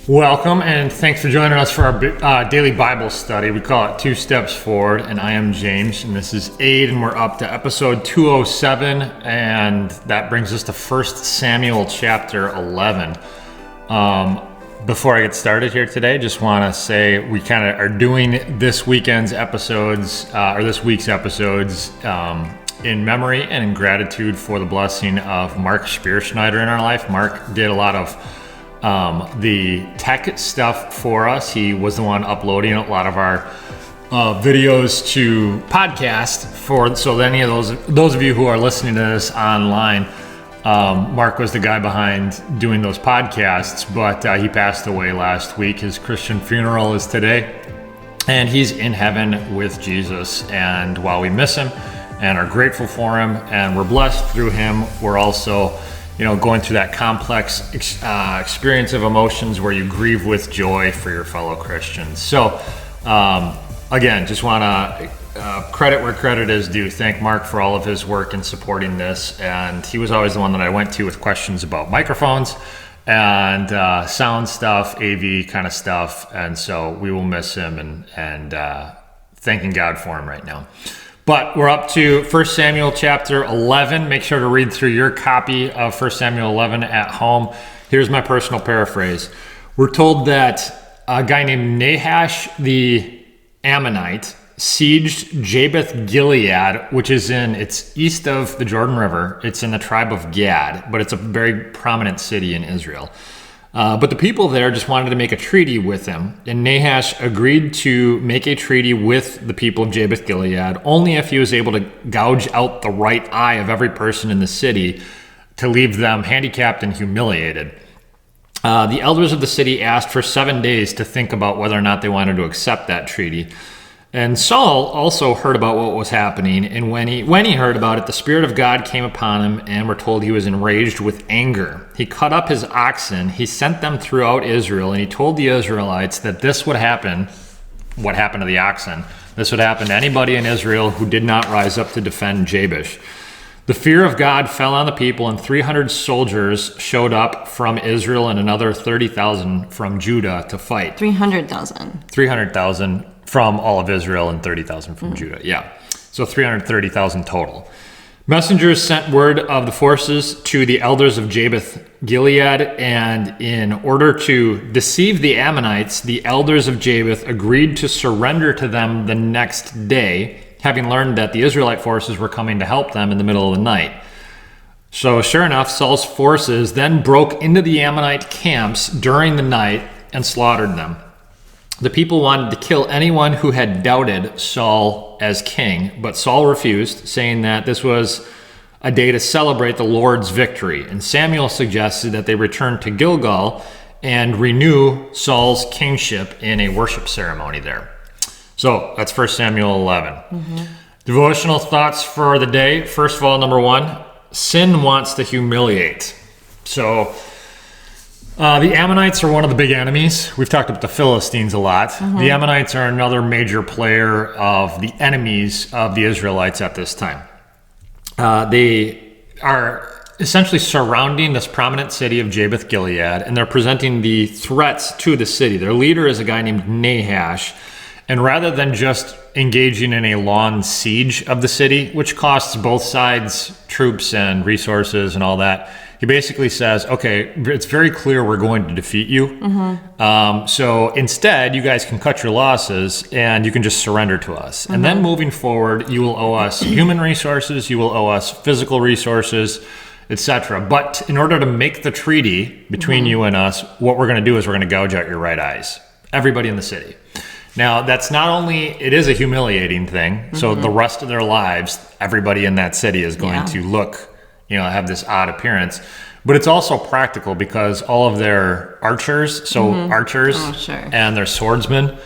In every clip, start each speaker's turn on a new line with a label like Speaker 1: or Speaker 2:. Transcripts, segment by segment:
Speaker 1: Welcome, and thanks for joining us for our daily Bible study. We call it Two Steps Forward, and I am James, and this is Aid, and we're up to episode 207, and that brings us to 1 Samuel chapter 11. Before I get started here today, just want to say we kind of are doing this week's episodes in memory and in gratitude for the blessing of Mark Spearschneider in our life. Mark did a lot of the tech stuff for us. He was the one uploading a lot of our videos to podcast so any of those of you who are listening to this online, Mark was the guy behind doing those podcasts, but he passed away last week. His Christian funeral is today, and he's in heaven with Jesus. And while we miss him and are grateful for him and we're blessed through him, we're also going through that complex experience of emotions where you grieve with joy for your fellow Christians. So, again, just want to credit where credit is due. Thank Mark for all of his work in supporting this. And he was always the one that I went to with questions about microphones and sound stuff, AV kind of stuff. And so we will miss him and thanking God for him right now. But we're up to 1 Samuel chapter 11. Make sure to read through your copy of 1 Samuel 11 at home. Here's my personal paraphrase. We're told that a guy named Nahash the Ammonite sieged Jabesh Gilead, which it's east of the Jordan River. It's in the tribe of Gad, but it's a very prominent city in Israel. But the people there just wanted to make a treaty with him, and Nahash agreed to make a treaty with the people of Jabesh Gilead only if he was able to gouge out the right eye of every person in the city to leave them handicapped and humiliated. The elders of the city asked for 7 days to think about whether or not they wanted to accept that treaty. And Saul also heard about what was happening, and when he heard about it, the Spirit of God came upon him, and we're told he was enraged with anger. He cut up his oxen, he sent them throughout Israel, and he told the Israelites that this would happen, what happened to the oxen. This would happen to anybody in Israel who did not rise up to defend Jabesh. The fear of God fell on the people, and 300 soldiers showed up from Israel and another 30,000 from Judah to fight.
Speaker 2: 300,000.
Speaker 1: 300,000 from all of Israel and 30,000 from Judah. Yeah. So 330,000 total. Messengers sent word of the forces to the elders of Jabesh Gilead, and in order to deceive the Ammonites, the elders of Jabesh agreed to surrender to them the next day, having learned that the Israelite forces were coming to help them in the middle of the night. So sure enough, Saul's forces then broke into the Ammonite camps during the night and slaughtered them. The people wanted to kill anyone who had doubted Saul as king, but Saul refused, saying that this was a day to celebrate the Lord's victory. And Samuel suggested that they return to Gilgal and renew Saul's kingship in a worship ceremony there. So that's 1 Samuel 11. Mm-hmm. Devotional thoughts for the day. First of all, number one, sin wants to humiliate. So the Ammonites are one of the big enemies. We've talked about the Philistines a lot. Mm-hmm. The Ammonites are another major player of the enemies of the Israelites at this time. They are essentially surrounding this prominent city of Jabesh Gilead, and they're presenting the threats to the city. Their leader is a guy named Nahash, and rather than just engaging in a long siege of the city, which costs both sides troops and resources and all that, he basically says, okay, it's very clear we're going to defeat you. Mm-hmm. So instead, you guys can cut your losses and you can just surrender to us. Mm-hmm. And then moving forward, you will owe us human resources, you will owe us physical resources, etc. But in order to make the treaty between you and us, what we're going to do is we're going to gouge out your right eyes. Everybody in the city. Now, that's not only, it is a humiliating thing. Mm-hmm. So the rest of their lives, everybody in that city is going to look, have this odd appearance. But it's also practical because all of their archers, and their swordsmen,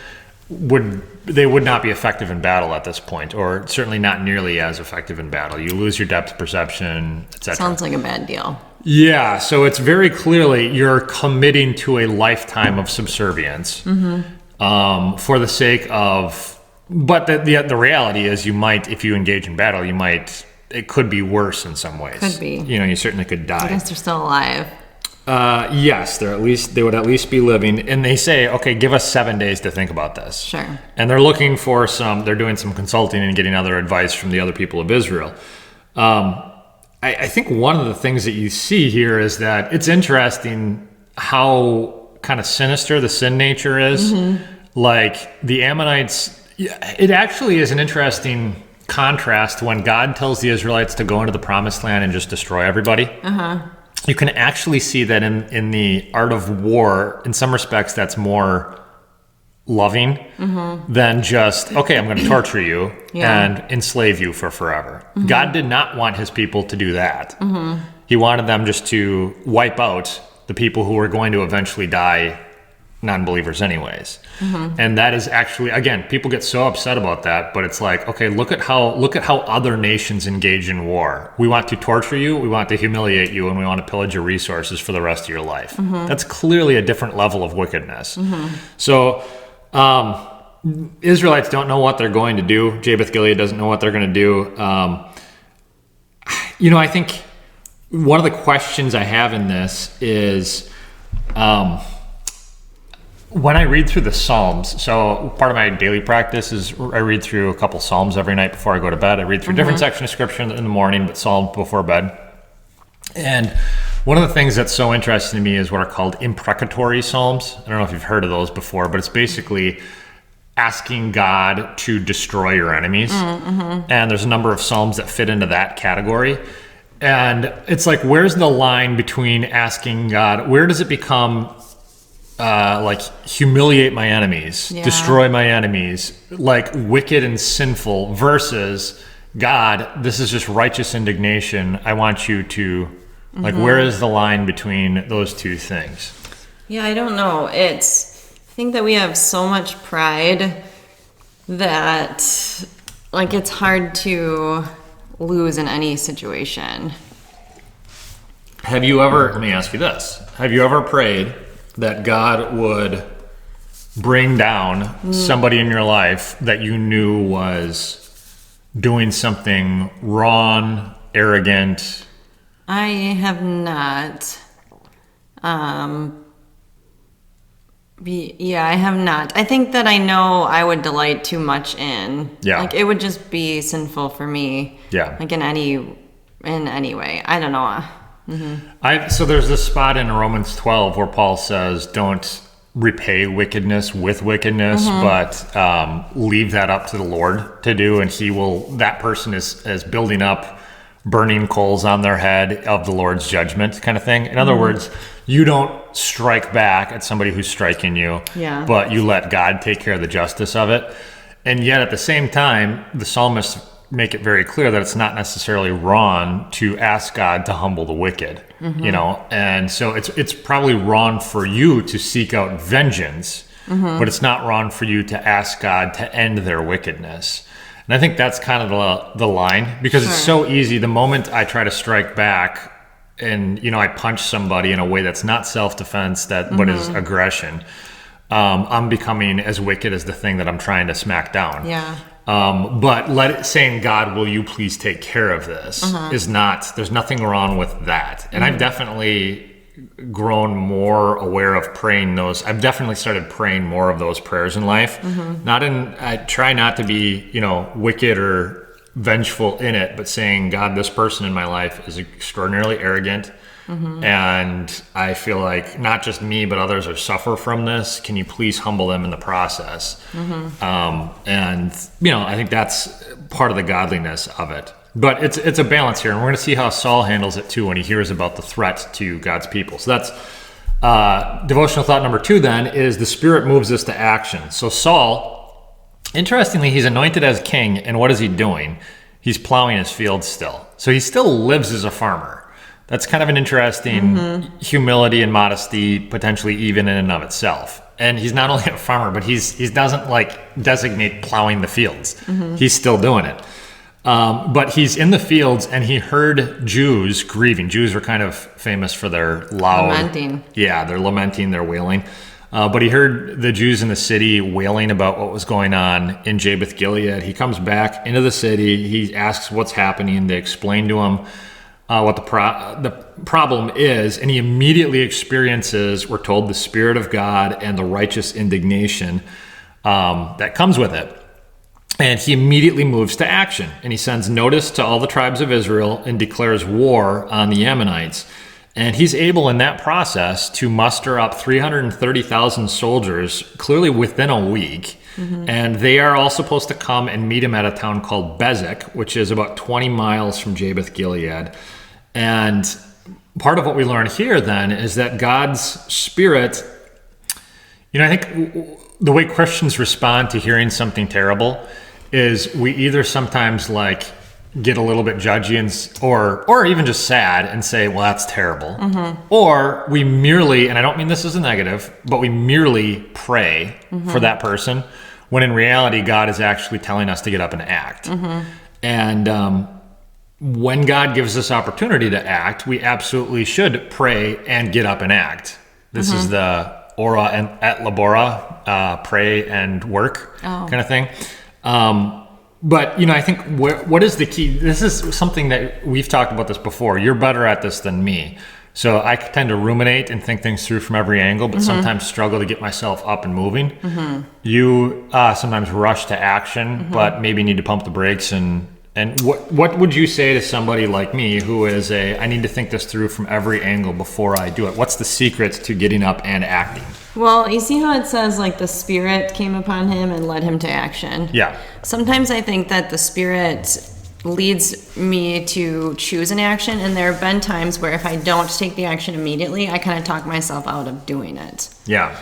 Speaker 1: would not be effective in battle at this point, or certainly not nearly as effective in battle. You lose your depth perception, etc.
Speaker 2: Sounds like a bad deal.
Speaker 1: Yeah, so it's very clearly you're committing to a lifetime of subservience. Mm-hmm. For the sake of, but the reality is you might, if you engage in battle, it could be worse in some ways.
Speaker 2: Could be.
Speaker 1: You certainly could die.
Speaker 2: I guess they're still alive.
Speaker 1: Yes, they would at least be living, and they say, okay, give us 7 days to think about this.
Speaker 2: Sure.
Speaker 1: And they're looking for they're doing some consulting and getting other advice from the other people of Israel. I think one of the things that you see here is that it's interesting how kind of sinister the sin nature is. Like the Ammonites, it actually is an interesting contrast when God tells the Israelites to go into the promised land and just destroy everybody. You can actually see that in the art of war, in some respects, that's more loving than just, okay, I'm going to torture you and enslave you for forever. God did not want his people to do that. He wanted them just to wipe out the people who were going to eventually die non-believers anyways. And that is actually, again, people get so upset about that, but it's like, okay, look at how other nations engage in war. We want to torture you, we want to humiliate you, and we want to pillage your resources for the rest of your life. That's clearly a different level of wickedness. So Israelites don't know what they're going to do. Japheth Gilead doesn't know what they're going to do. I think one of the questions I have in this is, when I read through the Psalms, so part of my daily practice is I read through a couple Psalms every night before I go to bed. I read through different sections of scripture in the morning, but Psalm before bed. And one of the things that's so interesting to me is what are called imprecatory Psalms. I don't know if you've heard of those before, but it's basically asking God to destroy your enemies. And there's a number of Psalms that fit into that category. And it's like, where's the line between asking God, where does it become like humiliate my enemies, destroy my enemies, like wicked and sinful, versus God, this is just righteous indignation. I want you to, like, where is the line between those two things?
Speaker 2: Yeah, I don't know. I think that we have so much pride that, like, it's hard to lose in any situation.
Speaker 1: Let me ask you this. Have you ever prayed that God would bring down somebody in your life that you knew was doing something wrong, arrogant?
Speaker 2: I have not. I have not. I think that I know I would delight too much in.
Speaker 1: Yeah.
Speaker 2: Like, it would just be sinful for me.
Speaker 1: Yeah.
Speaker 2: Like, in any way. I don't know.
Speaker 1: So there's this spot in Romans 12 where Paul says, don't repay wickedness with wickedness, but leave that up to the Lord to do, and that person is building up burning coals on their head of the Lord's judgment, kind of thing. In other words, you don't strike back at somebody who's striking you, but you let God take care of the justice of it. And yet at the same time, the psalmists make it very clear that it's not necessarily wrong to ask God to humble the wicked, and so it's probably wrong for you to seek out vengeance, but it's not wrong for you to ask God to end their wickedness. And I think that's kind of the line, because it's so easy. The moment I try to strike back and, I punch somebody in a way that's not self-defense, but is aggression, I'm becoming as wicked as the thing that I'm trying to smack down.
Speaker 2: Yeah.
Speaker 1: But saying, God, will you please take care of this, is not, there's nothing wrong with that. And I've definitely grown more aware of praying those. I've definitely started praying more of those prayers in life. I try not to be, wicked or vengeful in it, but saying, God, this person in my life is extraordinarily arrogant. And I feel like not just me, but others are suffer from this. Can you please humble them in the process? And, I think that's part of the godliness of it. But it's a balance here. And we're going to see how Saul handles it too when he hears about the threat to God's people. So that's devotional thought number 2 then, is the Spirit moves us to action. So Saul, interestingly, he's anointed as king. And what is he doing? He's plowing his fields still. So he still lives as a farmer. That's kind of an interesting humility and modesty, potentially even in and of itself. And he's not only a farmer, but he doesn't designate plowing the fields. He's still doing it. But he's in the fields, and he heard Jews grieving. Jews are kind of famous for their loud...
Speaker 2: Lamenting.
Speaker 1: Yeah, they're lamenting, they're wailing. But he heard the Jews in the city wailing about what was going on in Japheth Gilead. He comes back into the city. He asks what's happening. They explain to him what the problem is, and he immediately experiences, we're told, the Spirit of God and the righteous indignation that comes with it. And he immediately moves to action, and he sends notice to all the tribes of Israel and declares war on the Ammonites. And he's able in that process to muster up 330,000 soldiers, clearly within a week. And they are all supposed to come and meet him at a town called Bezek, which is about 20 miles from Jabesh Gilead. And part of what we learn here then is that God's Spirit, I think the way Christians respond to hearing something terrible is we either sometimes get a little bit judgy or even just sad and say, well, that's terrible. Or we merely, and I don't mean this as a negative, but we merely pray for that person, when in reality, God is actually telling us to get up and act. And when God gives us opportunity to act, we absolutely should pray and get up and act. This is the ora and et labora, pray and work kind of thing. But, I think what is the key? This is something that we've talked about this before. You're better at this than me. So I tend to ruminate and think things through from every angle, but sometimes struggle to get myself up and moving. You sometimes rush to action, but maybe need to pump the brakes. And what would you say to somebody like me who is I need to think this through from every angle before I do it? What's the secret to getting up and acting?
Speaker 2: Well, you see how it says the Spirit came upon him and led him to action? Yeah. Sometimes I think that the Spirit leads me to choose an action, and there have been times where if I don't take the action immediately, I kind of talk myself out of doing it. Yeah.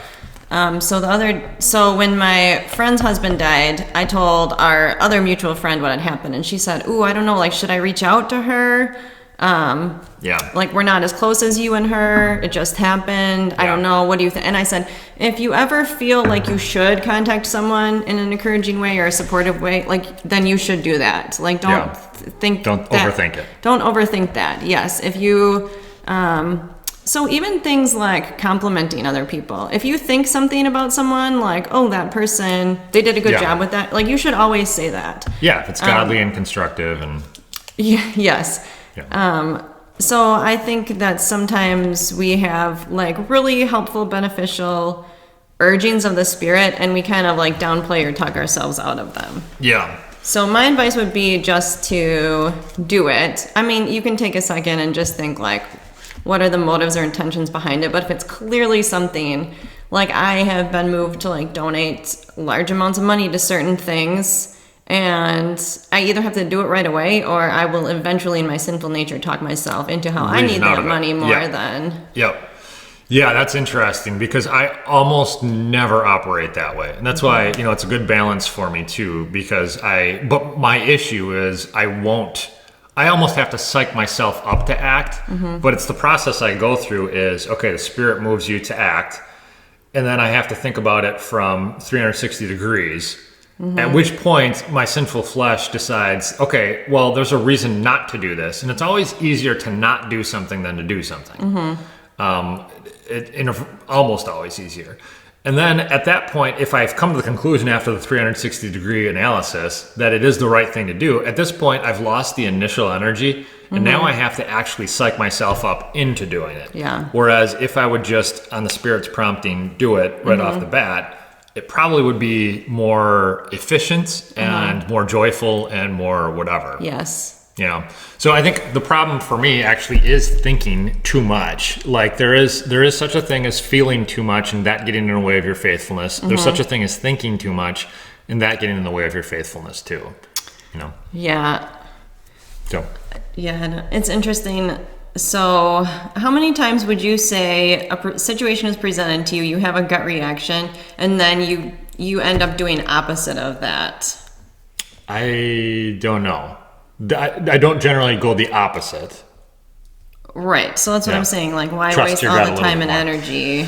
Speaker 2: So when my friend's husband died, I told our other mutual friend what had happened, and she said, "Ooh, I don't know, should I reach out to her? We're not as close as you and her. It just happened. I don't know. What do you think?" And I said, if you ever feel like you should contact someone in an encouraging way or a supportive way, then you should do that. Don't overthink it. Don't overthink that. Yes. If you, so even things like complimenting other people. If you think something about someone, oh, that person, they did a good job with that, you should always say that. Yeah, if it's godly and constructive and... Yes. Yeah. So I think that sometimes we have really helpful, beneficial urgings of the Spirit, and we kind of downplay or talk ourselves out of them. Yeah. So my advice would be just to do it. I mean, you can take a second and just think what are the motives or intentions behind it? But if it's clearly something, I have been moved to donate large amounts of money to certain things, and I either have to do it right away, or I will eventually in my sinful nature talk myself into how I need that money more than... Yep. Yeah, that's interesting because I almost never operate that way. And that's why, it's a good balance for me too, because but my issue is I almost have to psych myself up to act, but it's the process I go through is, okay, the Spirit moves you to act, and then I have to think about it from 360 degrees. At which point my sinful flesh decides, okay, well, there's a reason not to do this. And it's always easier to not do something than to do something. Almost always easier. And then at that point, if I've come to the conclusion after the 360 degree analysis that it is the right thing to do, at this point, I've lost the initial energy. And now I have to actually psych myself up into doing it. Yeah. Whereas if I would just, on the Spirit's prompting, do it right off the bat, it probably would be more efficient and more joyful and more whatever. Yes. So I think the problem for me actually is thinking too much. There is such a thing as feeling too much and that getting in the way of your faithfulness. There's such a thing as thinking too much and that getting in the way of your faithfulness too. Yeah. So. Yeah, it's interesting. So how many times would you say a situation is presented to you, you have a gut reaction, and then you end up doing opposite of that? I don't know. I don't generally go the opposite. Right. So that's what I'm saying. Why waste all the time and energy?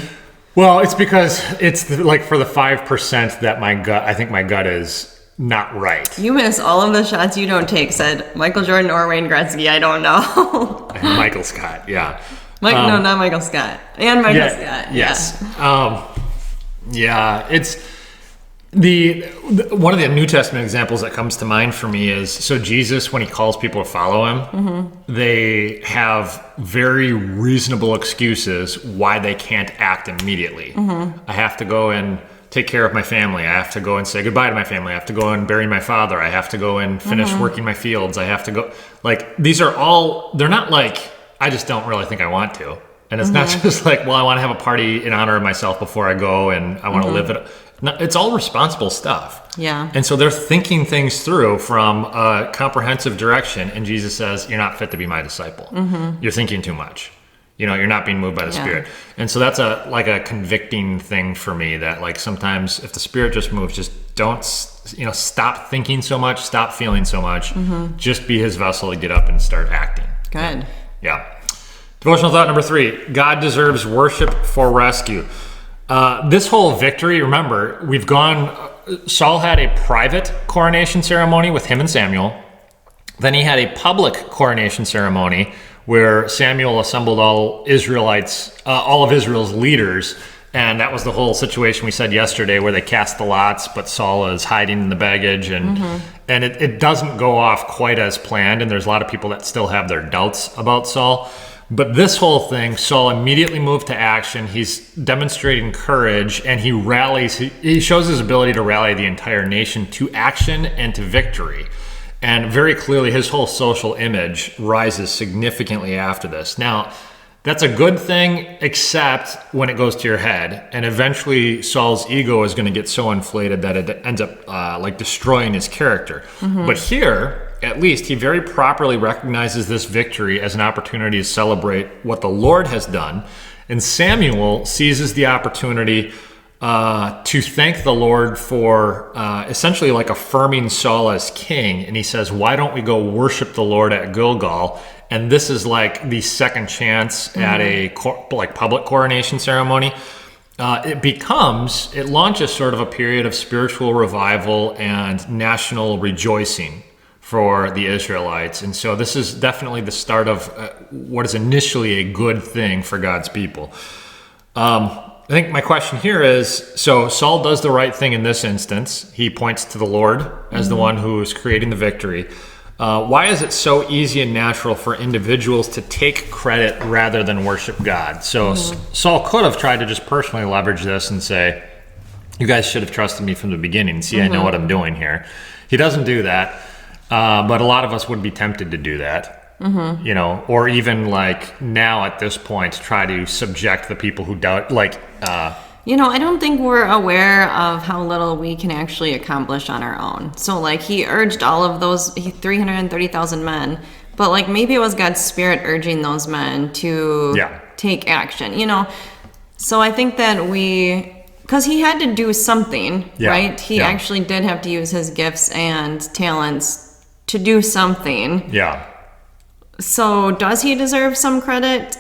Speaker 2: Well, it's because it's for the 5% that I think my gut is not right. You miss all of the shots you don't take, said Michael Jordan or Wayne Gretzky. I don't know. And Michael Scott, yeah. No, not Michael Scott. And Michael Scott. Yes. Yeah,
Speaker 1: One of the New Testament examples that comes to mind for me is, so Jesus, when he calls people to follow him, they have very reasonable excuses why they can't act immediately. I have to go and take care of my family. I have to go and say goodbye to my family. I have to go and bury my father. I have to go and finish working my fields. I have to go, like, these are all, they're not like, I just don't really think I want to. And it's not just like, well, I want to have a party in honor of myself before I go and I want to live it. No, it's all responsible stuff.
Speaker 2: Yeah.
Speaker 1: And so they're thinking things through from a comprehensive direction. And Jesus says, you're not fit to be my disciple. You're thinking too much. You're not being moved by the Spirit. And so that's a convicting thing for me, that like sometimes if the Spirit just moves, just don't, stop thinking so much, stop feeling so much. Just be his vessel to get up and start acting.
Speaker 2: Good.
Speaker 1: Yeah. Devotional thought number 3, God deserves worship for rescue. This whole victory, remember, Saul had a private coronation ceremony with him and Samuel. Then he had a public coronation ceremony where Samuel assembled all of Israel's leaders. And that was the whole situation we said yesterday where they cast the lots, but Saul is hiding in the baggage. And it doesn't go off quite as planned. And there's a lot of people that still have their doubts about Saul. But this whole thing, Saul immediately moved to action. He's demonstrating courage, and he rallies. He shows his ability to rally the entire nation to action and to victory. And very clearly, his whole social image rises significantly after this. Now, that's a good thing, except when it goes to your head. And eventually, Saul's ego is going to get so inflated that it ends up destroying his character. But here, at least, he very properly recognizes this victory as an opportunity to celebrate what the Lord has done. And Samuel seizes the opportunity to thank the Lord for essentially like affirming Saul as king. And he says, why don't we go worship the Lord at Gilgal? And this is like the second chance at a public coronation ceremony. It launches sort of a period of spiritual revival and national rejoicing for the Israelites. And so this is definitely the start of what is initially a good thing for God's people. I think my question here is, so Saul does the right thing in this instance. He points to the Lord as the one who is creating the victory. Why is it so easy and natural for individuals to take credit rather than worship God? So Saul could have tried to just personally leverage this and say, you guys should have trusted me from the beginning. See, I know what I'm doing here. He doesn't do that. But a lot of us would be tempted to do that, or even like now at this point, try to subject the people who doubt,
Speaker 2: I don't think we're aware of how little we can actually accomplish on our own. So like he urged all of those 330,000 men, but like maybe it was God's Spirit urging those men to take action, So I think that because he had to do something, right? He actually did have to use his gifts and talents to do something.
Speaker 1: Yeah.
Speaker 2: So does he deserve some credit?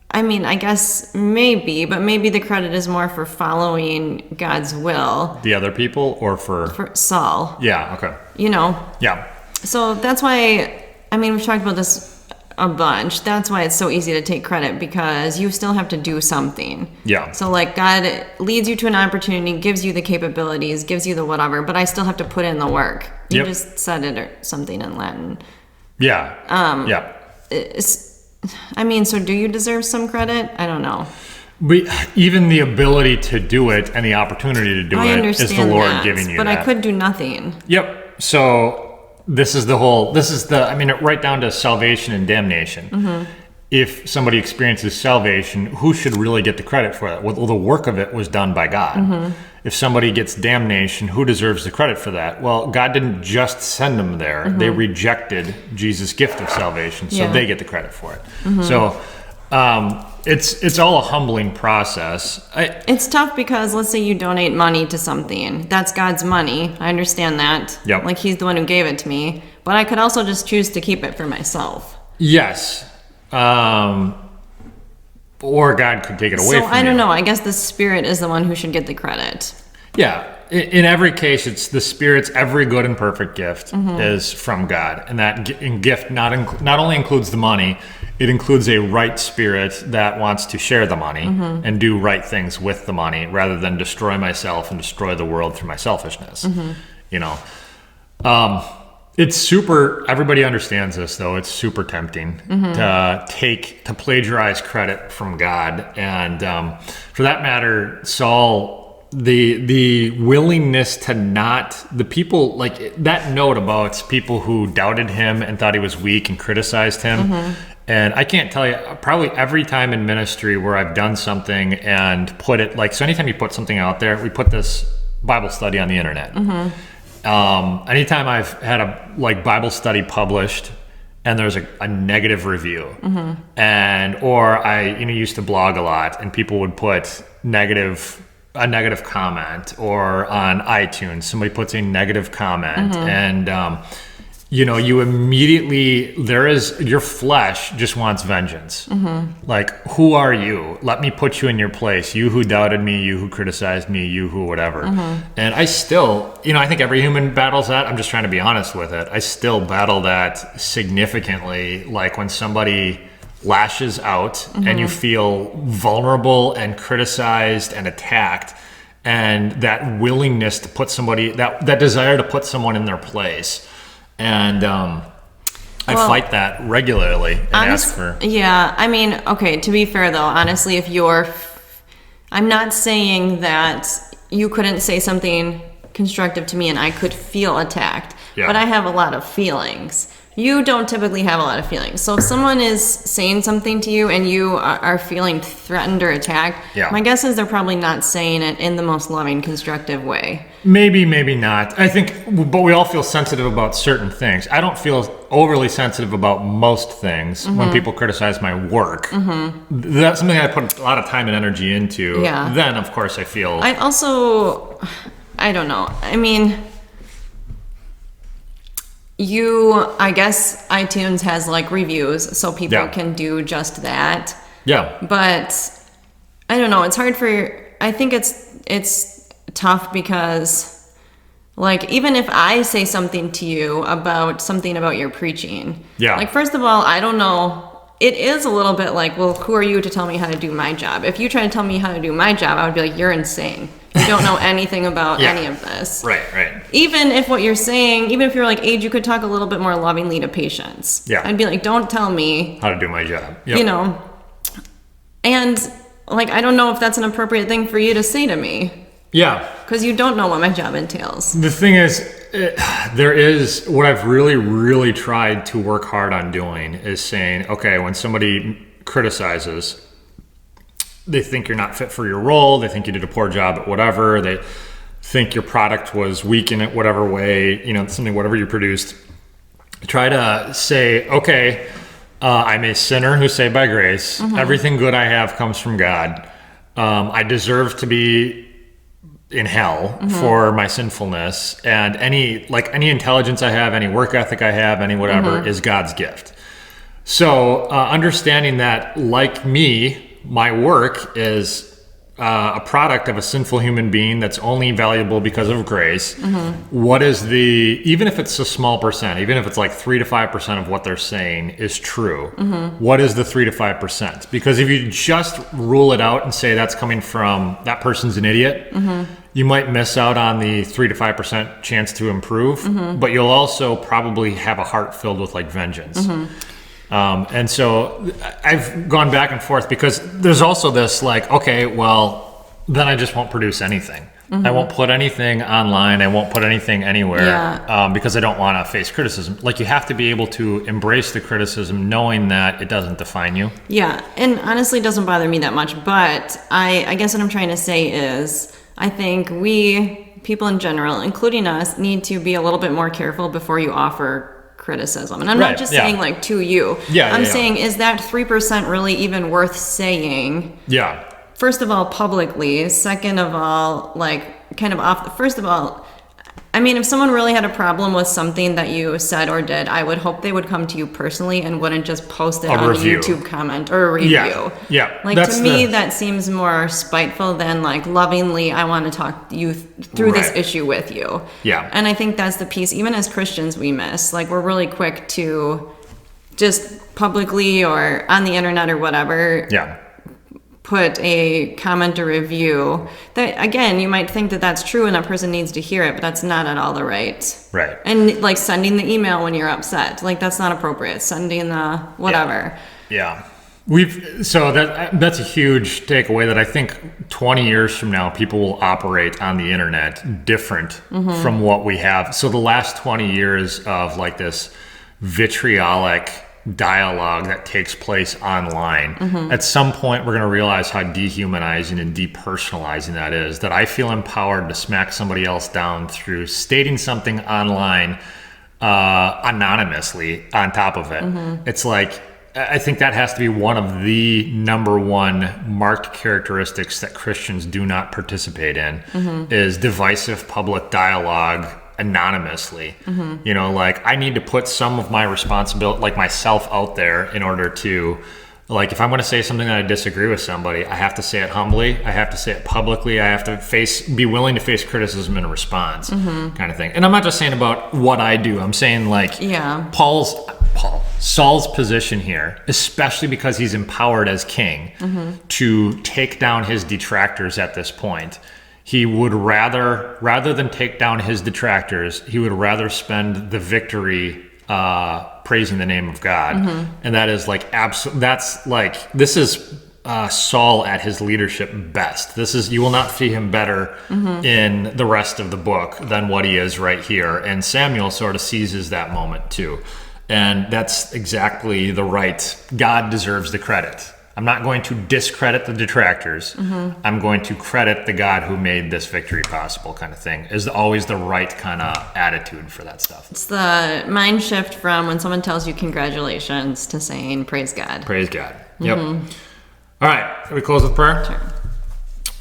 Speaker 2: I mean, I guess maybe, but maybe the credit is more for following God's will.
Speaker 1: The other people or for
Speaker 2: Saul?
Speaker 1: Yeah, okay.
Speaker 2: Yeah. So that's why, we've talked about this a bunch. That's why it's so easy to take credit, because you still have to do something.
Speaker 1: Yeah.
Speaker 2: So like God leads you to an opportunity, gives you the capabilities, gives you the whatever, but I still have to put in the work. You just said it or something in Latin.
Speaker 1: Yeah.
Speaker 2: So do you deserve some credit? I don't know.
Speaker 1: But even the ability to do it and the opportunity to do it is the Lord giving you
Speaker 2: but
Speaker 1: that.
Speaker 2: I could do nothing.
Speaker 1: Yep. So right down to salvation and damnation. If somebody experiences salvation, who should really get the credit for that? Well, the work of it was done by God. If somebody gets damnation, who deserves the credit for that? Well, God didn't just send them there. They rejected Jesus' gift of salvation, so they get the credit for it. So it's all a humbling process.
Speaker 2: It's tough because let's say you donate money to something. That's God's money. I understand that.
Speaker 1: Yep.
Speaker 2: Like he's the one who gave it to me. But I could also just choose to keep it for myself.
Speaker 1: Yes. Or God could take it away from you.
Speaker 2: So I don't know. I guess the Spirit is the one who should get the credit.
Speaker 1: Yeah. In every case, it's the Spirit's every good and perfect gift is from God. And that gift not only includes the money, it includes a right spirit that wants to share the money and do right things with the money rather than destroy myself and destroy the world through my selfishness. You know, it's super, everybody understands this though. It's super tempting to plagiarize credit from God. And for that matter, Saul, the willingness to not, the people, like that note about people who doubted him and thought he was weak and criticized him. And I can't tell you, probably every time in ministry where I've done something and put it, like, so anytime you put something out there, we put this Bible study on the internet. Anytime I've had a Bible study published and there's a negative review, and or I used to blog a lot and people would put a negative comment, or on iTunes somebody puts a negative comment, and you immediately, your flesh just wants vengeance. Like, who are you? Let me put you in your place. You who doubted me, you who criticized me, you who whatever. And I still, I think every human battles that. I'm just trying to be honest with it. I still battle that significantly. Like when somebody lashes out and you feel vulnerable and criticized and attacked, and that willingness to put somebody, that desire to put someone in their place. And I fight that regularly and ask for...
Speaker 2: Yeah, I mean, okay, to be fair though, honestly, I'm not saying that you couldn't say something constructive to me and I could feel attacked, but I have a lot of feelings. You don't typically have a lot of feelings. So if someone is saying something to you and you are feeling threatened or attacked, my guess is they're probably not saying it in the most loving, constructive way.
Speaker 1: Maybe, maybe not. I think, but we all feel sensitive about certain things. I don't feel overly sensitive about most things when people criticize my work. That's something I put a lot of time and energy into. Then, of course, I feel...
Speaker 2: I don't know. I mean... I guess iTunes has reviews, so people can do just that. But I don't know. It's hard I think it's tough because, even if I say something to you about your preaching, first of all, I don't know. It is a little bit well, who are you to tell me how to do my job? If you try to tell me how to do my job, I would be like, you're insane. You don't know anything about any of this. Right. Even if what you're saying, even if you're age, you could talk a little bit more lovingly to patients. I'd be like, don't tell me
Speaker 1: how to do my job.
Speaker 2: And I don't know if that's an appropriate thing for you to say to me. Because you don't know what my job entails.
Speaker 1: The thing is, there is what I've really, really tried to work hard on doing is saying, okay, when somebody criticizes, they think you're not fit for your role, they think you did a poor job at whatever, they think your product was weak in it whatever way, whatever you produced. Try to say, okay, I'm a sinner who's saved by grace. Everything good I have comes from God. I deserve to be in hell for my sinfulness, and any intelligence I have, any work ethic I have, any whatever is God's gift. So understanding that, like me, my work is a product of a sinful human being that's only valuable because of grace. What is even if it's a small percent, even if it's 3 to 5% of what they're saying is true, what is the 3 to 5%? Because if you just rule it out and say that's coming from that person's an idiot, you might miss out on the 3 to 5% chance to improve, but you'll also probably have a heart filled with vengeance. And so I've gone back and forth because there's also this okay, well, then I just won't produce anything. I won't put anything online. I won't put anything anywhere because I don't want to face criticism. You have to be able to embrace the criticism knowing that it doesn't define you.
Speaker 2: Yeah, and honestly, it doesn't bother me that much. But I guess what I'm trying to say is I think people in general, including us, need to be a little bit more careful before you offer criticism. And I'm not just saying to you. I'm saying, is that 3% really even worth saying? First of all, publicly. Second of all, kind of off. First of all, I mean, if someone really had a problem with something that you said or did, I would hope they would come to you personally and wouldn't just post it on a YouTube comment or a review. To me, that seems more spiteful than lovingly, I want to talk you through this issue with you. And I think that's the piece, even as Christians, we miss. We're really quick to just publicly or on the internet or whatever, put a comment or review that, again, you might think that that's true and that person needs to hear it, but that's not at all the right.
Speaker 1: Right.
Speaker 2: And like sending the email when you're upset, like that's not appropriate. Sending the whatever.
Speaker 1: Yeah. That's a huge takeaway that I think 20 years from now, people will operate on the internet different from what we have. So the last 20 years of like this vitriolic dialogue that takes place online, at some point we're going to realize how dehumanizing and depersonalizing that is, that I feel empowered to smack somebody else down through stating something online anonymously on top of it. It's like, I think that has to be one of the number one marked characteristics that Christians do not participate in, is divisive public dialogue anonymously. You know, like I need to put some of my responsibility, like myself, out there in order to, like, if I'm going to say something that I disagree with somebody, I have to say it humbly, I have to say it publicly, I have to be willing to face criticism in a response, kind of thing. And I'm not just saying about what I do, I'm saying like Saul's position here, especially because he's empowered as king to take down his detractors at this point. He would rather than take down his detractors, he would rather spend the victory praising the name of God. And that is like this is Saul at his leadership best. You will not see him better in the rest of the book than what he is right here. And Samuel sort of seizes that moment too. And that's exactly the right. God deserves the credit. I'm not going to discredit the detractors. I'm going to credit the God who made this victory possible, kind of thing, is always the right kind of attitude for that stuff.
Speaker 2: It's the mind shift from when someone tells you congratulations to saying praise God.
Speaker 1: Praise God. Yep. All right. Can we close with prayer?
Speaker 2: Sure.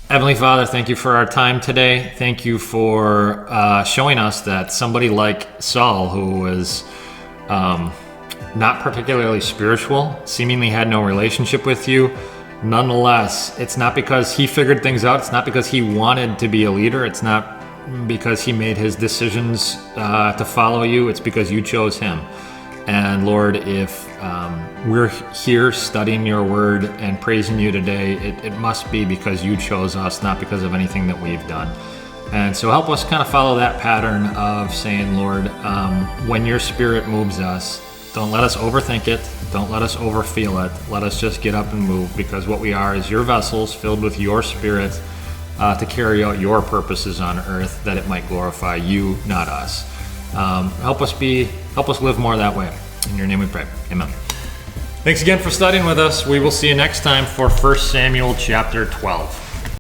Speaker 1: Heavenly Father, thank you for our time today. Thank you for showing us that somebody like Saul, who was not particularly spiritual, seemingly had no relationship with you. Nonetheless, it's not because he figured things out. It's not because he wanted to be a leader. It's not because he made his decisions to follow you. It's because you chose him. And Lord, if we're here studying your word and praising you today, it must be because you chose us, not because of anything that we've done. And so help us kind of follow that pattern of saying, Lord, when your spirit moves us, don't let us overthink it. Don't let us overfeel it. Let us just get up and move, because what we are is your vessels filled with your spirit to carry out your purposes on earth, that it might glorify you, not us. Help us live more that way. In your name we pray. Amen. Thanks again for studying with us. We will see you next time for 1 Samuel chapter 12.